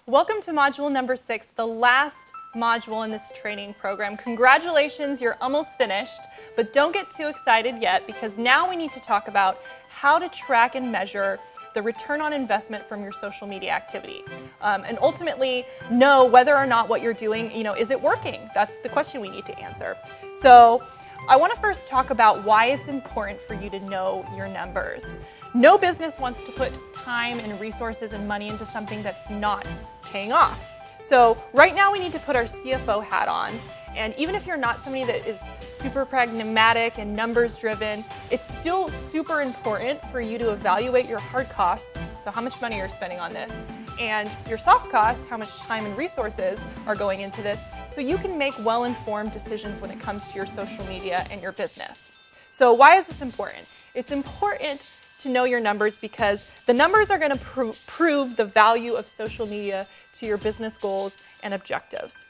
Welcome to module number 6, the last module in this training program. Congratulations, you're almost finished, but don't get too excited yet because now we need to talk about how to track and measure the return on investment from your social media activity. And ultimately know whether or not what you're doing, is it working? That's the question we need to answer. So I want to first talk about why it's important for you to know your numbers. No business wants to put time and resources and money into something that's not paying off. So right now we need to put our CFO hat on, and even if you're not somebody that is super pragmatic and numbers driven, it's still super important for you to evaluate your hard costs, so how much money you're spending on this, and your soft costs, how much time and resources are going into this, so you can make well-informed decisions when it comes to your social media and your business. So why is this important? It's important to know your numbers because the numbers are going to prove the value of social media to your business goals and objectives.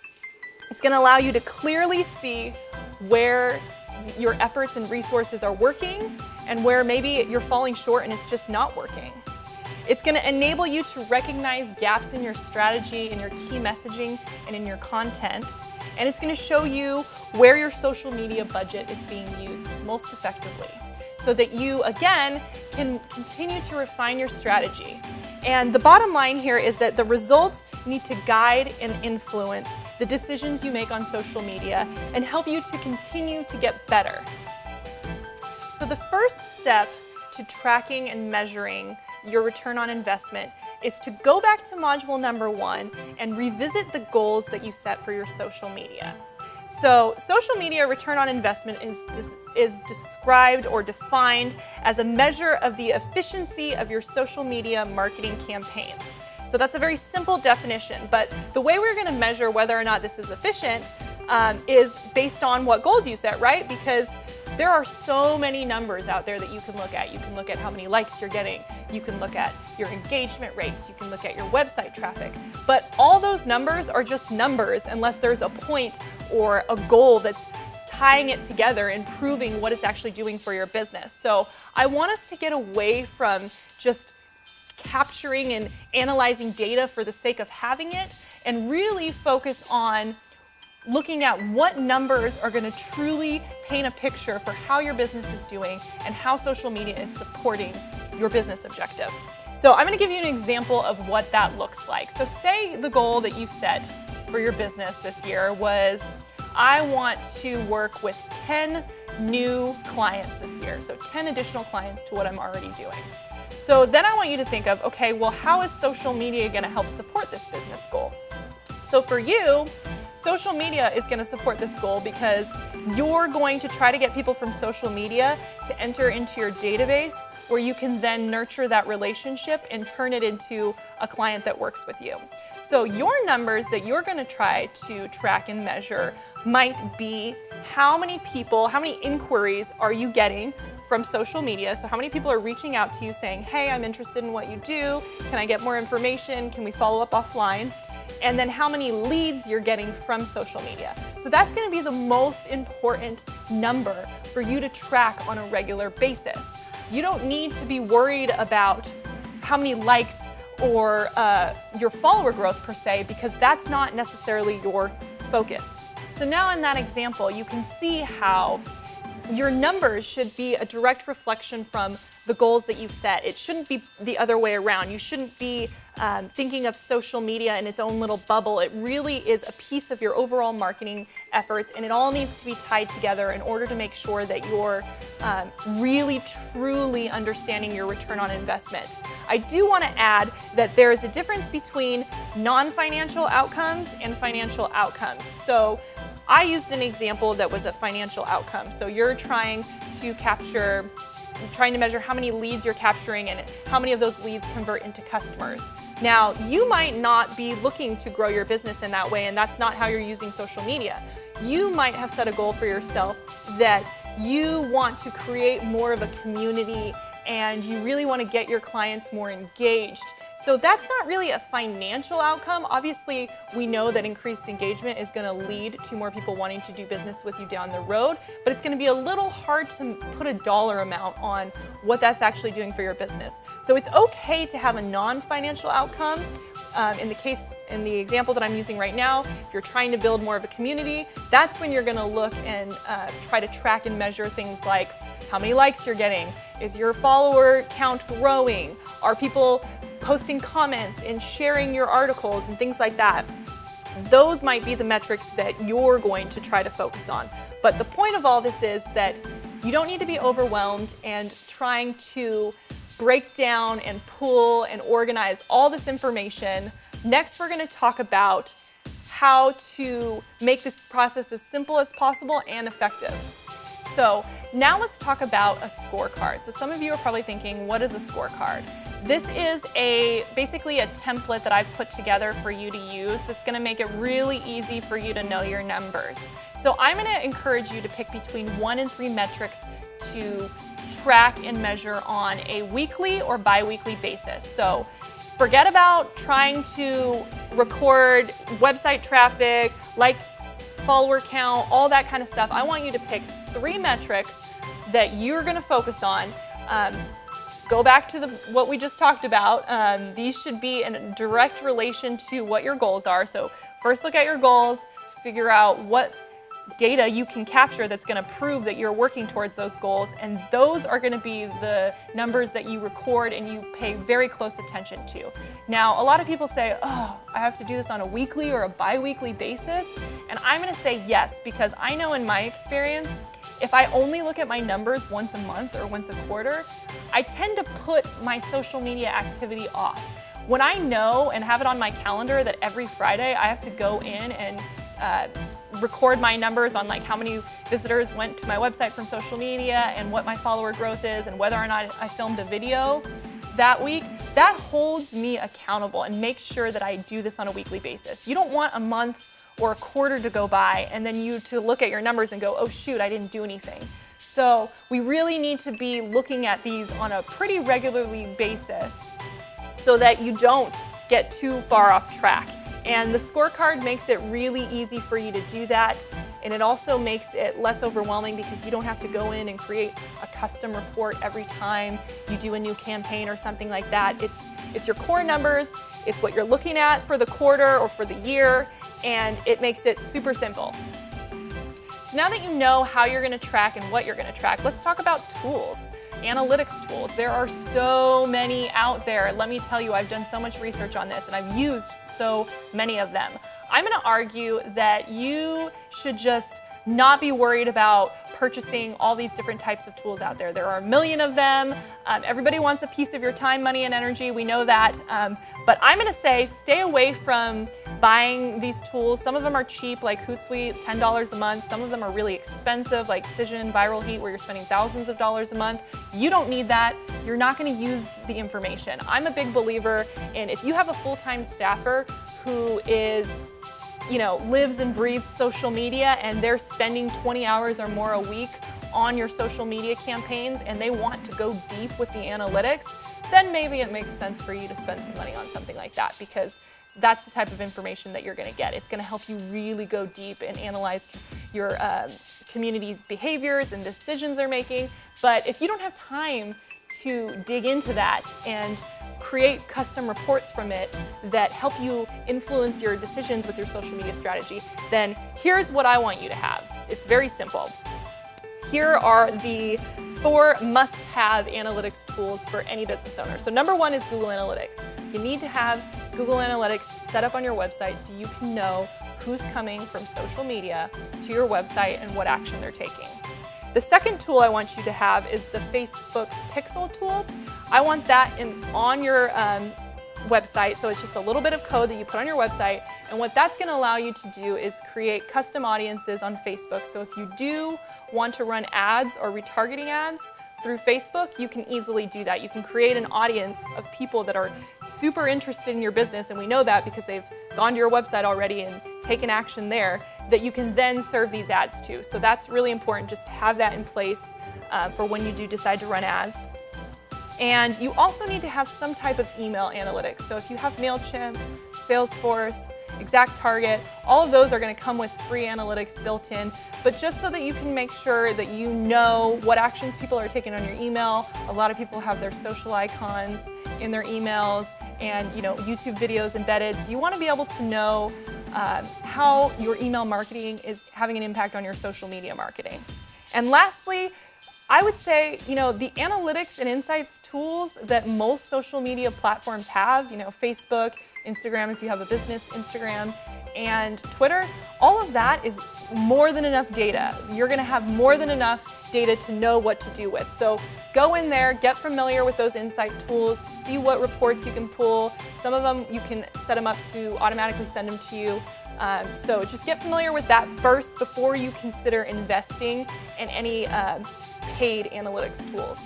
It's going to allow you to clearly see where your efforts and resources are working and where maybe you're falling short and it's just not working. It's going to enable you to recognize gaps in your strategy, in your key messaging, and in your content. And it's going to show you where your social media budget is being used most effectively, so that you, again, can continue to refine your strategy. And the bottom line here is that the results need to guide and influence the decisions you make on social media and help you to continue to get better. So the first step to tracking and measuring your return on investment is to go back to module number 1 and revisit the goals that you set for your social media. So social media return on investment is described or defined as a measure of the efficiency of your social media marketing campaigns. So that's a very simple definition, but the way we're going to measure whether or not this is efficient is based on what goals you set, right? Because there are so many numbers out there that you can look at. You can look at how many likes you're getting. You can look at your engagement rates. You can look at your website traffic. But all those numbers are just numbers unless there's a point or a goal that's tying it together and proving what it's actually doing for your business. So I want us to get away from just capturing and analyzing data for the sake of having it and really focus on looking at what numbers are going to truly paint a picture for how your business is doing and how social media is supporting your business objectives. So I'm going to give you an example of what that looks like. So say the goal that you set for your business this year was, I want to work with 10 new clients this year, so 10 additional clients to what I'm already doing. So then I want you to think of, okay, well, how is social media going to help support this business goal? So for you, social media is going to support this goal because you're going to try to get people from social media to enter into your database where you can then nurture that relationship and turn it into a client that works with you. So your numbers that you're going to try to track and measure might be how many people, how many inquiries are you getting from social media? So how many people are reaching out to you saying, hey, I'm interested in what you do. Can I get more information? Can we follow up offline? And then how many leads you're getting from social media. So that's going to be the most important number for you to track on a regular basis. You don't need to be worried about how many likes or your follower growth per se, because that's not necessarily your focus. So now in that example, you can see how your numbers should be a direct reflection from the goals that you've set. It shouldn't be the other way around. You shouldn't be thinking of social media in its own little bubble. It really is a piece of your overall marketing efforts, and it all needs to be tied together in order to make sure that you're really, truly understanding your return on investment. I do want to add that there is a difference between non-financial outcomes and financial outcomes. So I used an example that was a financial outcome. So you're trying to measure how many leads you're capturing and how many of those leads convert into customers. Now, you might not be looking to grow your business in that way, and that's not how you're using social media. You might have set a goal for yourself that you want to create more of a community and you really want to get your clients more engaged. So that's not really a financial outcome. Obviously, we know that increased engagement is going to lead to more people wanting to do business with you down the road, but it's going to be a little hard to put a dollar amount on what that's actually doing for your business. So it's okay to have a non-financial outcome. In the example that I'm using right now, if you're trying to build more of a community, that's when you're going to look and try to track and measure things like how many likes you're getting, is your follower count growing, are people posting comments and sharing your articles and things like that. Those might be the metrics that you're going to try to focus on. But the point of all this is that you don't need to be overwhelmed and trying to break down and pull and organize all this information. Next, we're going to talk about how to make this process as simple as possible and effective. So now let's talk about a scorecard. So some of you are probably thinking, what is a scorecard? This is basically a template that I've put together for you to use that's going to make it really easy for you to know your numbers. So I'm going to encourage you to pick between 1 and 3 metrics to track and measure on a weekly or bi-weekly basis. So forget about trying to record website traffic, likes, follower count, all that kind of stuff. I want you to pick 3 metrics that you're going to focus on. Go back to what we just talked about. These should be in direct relation to what your goals are. So first look at your goals, figure out what data you can capture that's going to prove that you're working towards those goals, and those are going to be the numbers that you record and you pay very close attention to. Now, a lot of people say, oh, I have to do this on a weekly or a bi-weekly basis, and I'm going to say yes, because I know in my experience, if I only look at my numbers once a month or once a quarter, I tend to put my social media activity off. When I know and have it on my calendar that every Friday I have to go in and record my numbers on like how many visitors went to my website from social media and what my follower growth is and whether or not I filmed a video that week, that holds me accountable and makes sure that I do this on a weekly basis. You don't want a month or a quarter to go by and then you to look at your numbers and go, oh shoot, I didn't do anything. So we really need to be looking at these on a pretty regularly basis so that you don't get too far off track. And the scorecard makes it really easy for you to do that. And it also makes it less overwhelming because you don't have to go in and create a custom report every time you do a new campaign or something like that. It's your core numbers, it's what you're looking at for the quarter or for the year, and it makes it super simple. So now that you know how you're going to track and what you're going to track, let's talk about tools. Analytics tools. There are so many out there. Let me tell you, I've done so much research on this and I've used so many of them. I'm going to argue that you should just not be worried about purchasing all these different types of tools out there. There are a million of them. Everybody wants a piece of your time, money, and energy. We know that. But I'm going to say stay away from buying these tools. Some of them are cheap, like Hootsuite, $10 a month. Some of them are really expensive, like Cision, Viral Heat, where you're spending thousands of dollars a month. You don't need that. You're not going to use the information. I'm a big believer in if you have a full-time staffer who is lives and breathes social media and they're spending 20 hours or more a week on your social media campaigns and they want to go deep with the analytics, then maybe it makes sense for you to spend some money on something like that, because that's the type of information that you're going to get. It's going to help you really go deep and analyze your community behaviors and decisions they're making. But if you don't have time to dig into that and create custom reports from it that help you influence your decisions with your social media strategy, then here's what I want you to have. It's very simple. Here are the 4 must-have analytics tools for any business owner. So number 1 is Google Analytics. You need to have Google Analytics set up on your website so you can know who's coming from social media to your website and what action they're taking. The second tool I want you to have is the Facebook Pixel tool. I want that on your website, so it's just a little bit of code that you put on your website, and what that's going to allow you to do is create custom audiences on Facebook. So if you do want to run ads or retargeting ads through Facebook, you can easily do that. You can create an audience of people that are super interested in your business, and we know that because they've gone to your website already and taken action there, that you can then serve these ads to. So that's really important, just to have that in place for when you do decide to run ads. And you also need to have some type of email analytics. So if you have MailChimp, Salesforce, ExactTarget, all of those are going to come with free analytics built in, but just so that you can make sure that you know what actions people are taking on your email. A lot of people have their social icons in their emails and YouTube videos embedded. So you want to be able to know how your email marketing is having an impact on your social media marketing. And lastly, I would say, the analytics and insights tools that most social media platforms have, Facebook, Instagram, if you have a business, Instagram, and Twitter, all of that is more than enough data. You're going to have more than enough data to know what to do with. So go in there, get familiar with those insight tools, see what reports you can pull. Some of them you can set them up to automatically send them to you. So just get familiar with that first before you consider investing in any paid analytics tools.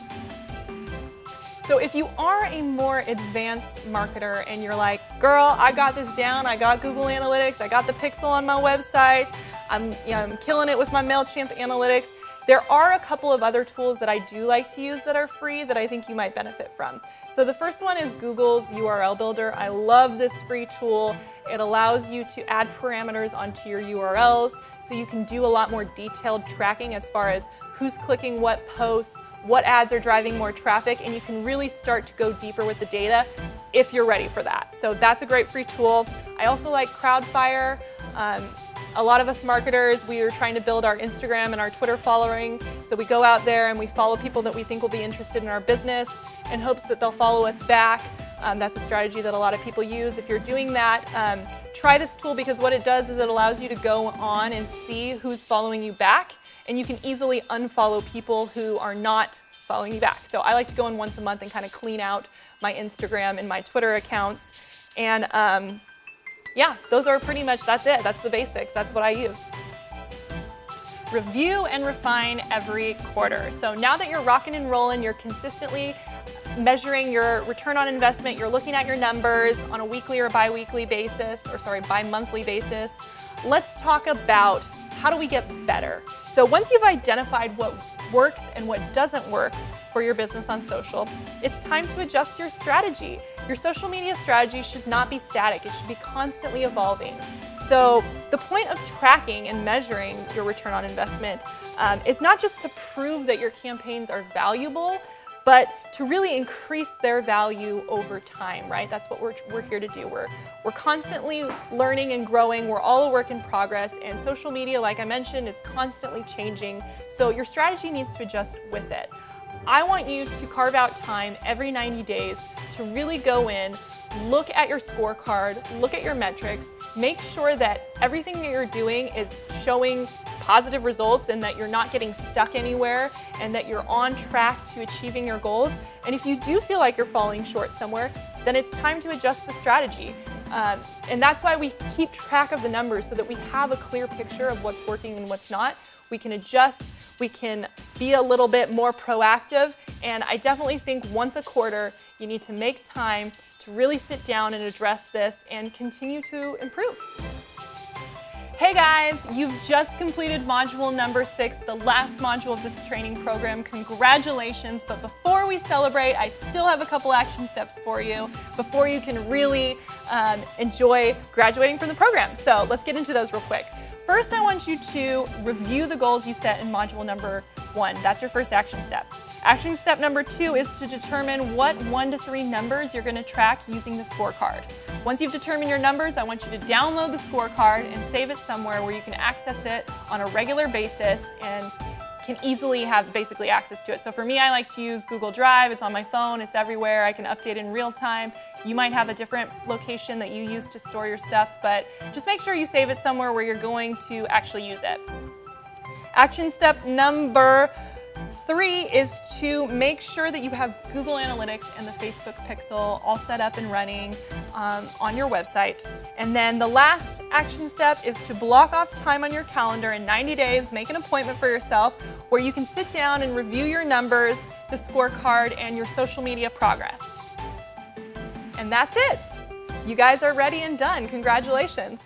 So if you are a more advanced marketer and you're like, girl, I got this down, I got Google Analytics, I got the pixel on my website, I'm killing it with my MailChimp analytics, there are a couple of other tools that I do like to use that are free that I think you might benefit from. So the first one is Google's URL Builder. I love this free tool. It allows you to add parameters onto your URLs so you can do a lot more detailed tracking as far as who's clicking what posts, what ads are driving more traffic, and you can really start to go deeper with the data if you're ready for that. So that's a great free tool. I also like Crowdfire. A lot of us marketers, we are trying to build our Instagram and our Twitter following. So we go out there and we follow people that we think will be interested in our business in hopes that they'll follow us back. That's a strategy that a lot of people use. If you're doing that, try this tool because what it does is it allows you to go on and see who's following you back, and you can easily unfollow people who are not following you back. So I like to go in once a month and kind of clean out my Instagram and my Twitter accounts. And yeah, those are pretty much, that's it. That's the basics. That's what I use. Review and refine every quarter. So now that you're rocking and rolling, you're consistently measuring your return on investment, you're looking at your numbers on a weekly or bi-monthly basis, let's talk about how do we get better. So once you've identified what works and what doesn't work for your business on social, it's time to adjust your strategy. Your social media strategy should not be static. It should be constantly evolving. So the point of tracking and measuring your return on investment is not just to prove that your campaigns are valuable, but to really increase their value over time, right? That's what we're here to do. We're constantly learning and growing. We're all a work in progress, and social media, like I mentioned, is constantly changing. So your strategy needs to adjust with it. I want you to carve out time every 90 days to really go in, look at your scorecard, look at your metrics, make sure that everything that you're doing is showing positive results and that you're not getting stuck anywhere and that you're on track to achieving your goals. And if you do feel like you're falling short somewhere, then it's time to adjust the strategy. And that's why we keep track of the numbers so that we have a clear picture of what's working and what's not. We can adjust, we can be a little bit more proactive, and I definitely think once a quarter you need to make time to really sit down and address this and continue to improve. Hey guys, you've just completed module number 6, the last module of this training program. Congratulations, but before we celebrate, I still have a couple action steps for you before you can really enjoy graduating from the program. So let's get into those real quick. First, I want you to review the goals you set in module number 1. That's your first action step. Action step number 2 is to determine what 1 to 3 numbers you're going to track using the scorecard. Once you've determined your numbers, I want you to download the scorecard and save it somewhere where you can access it on a regular basis and can easily have basically access to it. So for me, I like to use Google Drive. It's on my phone, it's everywhere. I can update in real time. You might have a different location that you use to store your stuff, but just make sure you save it somewhere where you're going to actually use it. Action step number 3 is to make sure that you have Google Analytics and the Facebook Pixel all set up and running on your website. And then the last action step is to block off time on your calendar in 90 days, make an appointment for yourself where you can sit down and review your numbers, the scorecard, and your social media progress. And that's it. You guys are ready and done. Congratulations.